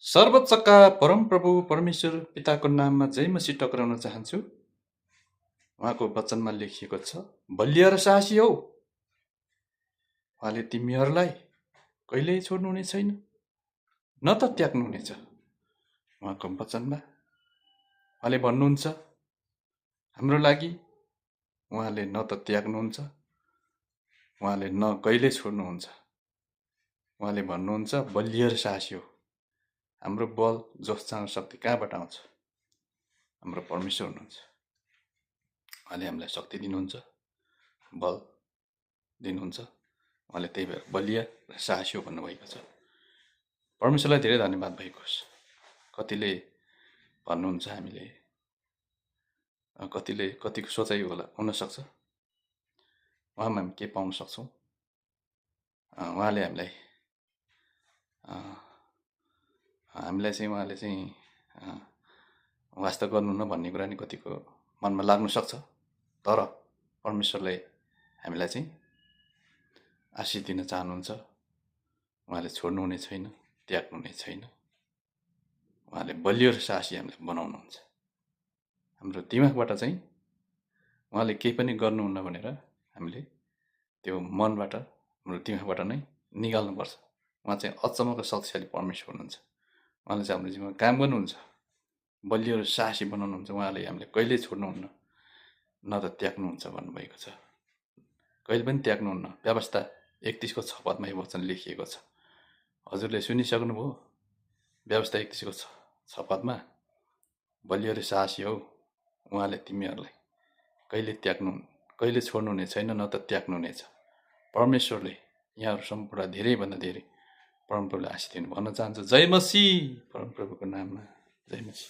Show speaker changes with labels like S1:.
S1: सर्वोच्चका परमप्रभु परमेश्वर पिताको नाममा जय मसीह टक्राउन चाहन्छु। उहाँको वचनमा लेखिएको छ, बलिया र साहसी हौ, उहाँले तिमीहरूलाई कहिल्यै छोड्नुहुने छैन, न त त्याग्नुहुनेछ। उहाँको वचनमा उहाँले भन्नुहुन्छ, हाम्रो लागि उहाँले न त त्याग्नुहुन्छ, उहाँले न कहिले छोड्नुहुन्छ। उहाँले भन्नुहुन्छ, बलिया र साहसी हो। हाम्रो बल, जोस, चाहना, शक्ति कहाँबाट आउँछ? हाम्रो परमेश्वर हुनुहुन्छ। उहाँले हामीलाई शक्ति दिनुहुन्छ, बल दिनुहुन्छ। उहाँले त्यही भएर बलिया र साहसी हो भन्नुभएको छ। परमेश्वरलाई धेरै धन्यवाद भएको होस्। कतिले भन्नुहुन्छ, हामीले कतिले कतिको सोचाइ होला हुनसक्छ, उहाँमा हामी के पाउन सक्छौँ? उहाँले हामीलाई चाहिँ उहाँले चाहिँ वास्ता गर्नुहुन्न भन्ने कुरा नि कतिको मनमा लाग्न सक्छ। तर परमेश्वरले हामीलाई चाहिँ आशिष दिन चाहनुहुन्छ। उहाँले छोड्नुहुने छैन, त्याग्नुहुने छैन। उहाँले बलियो र साहसी हामीलाई बनाउनुहुन्छ। हाम्रो दिमागबाट चाहिँ उहाँले केही पनि गर्नुहुन्न भनेर हामीले त्यो मनबाट, हाम्रो दिमागबाट नै निकाल्नुपर्छ। उहाँ चाहिँ अचम्मको शक्तिशाली परमेश्वर हुनुहुन्छ। उहाँले चाहिँ हाम्रो जीवनमा काम गर्नुहुन्छ, बलियो र साहसी बनाउनुहुन्छ। उहाँले हामीले कहिल्यै छोड्नुहुन्न, न त त्याग्नुहुन्छ भन्नुभएको छ। कहिले पनि त्याग्नुहुन्न। व्यवस्था 31को 6 पदमा यो वचन लेखिएको छ। हजुरले सुनिसक्नुभयो। व्यवस्था 31को 6 पदमा, बलियो र साहसी हौ, उहाँले तिमीहरूलाई कहिले छोड्नुहुने छैन, न त त्याग्नुहुनेछ। परमेश्वरले यहाँहरू सम्पूर्ण धेरैभन्दा धेरै परमप्रभुले आशिष दिनु भन्न चाहन्छ। जय मसीह, परमप्रभुको नाममा जय मसीह।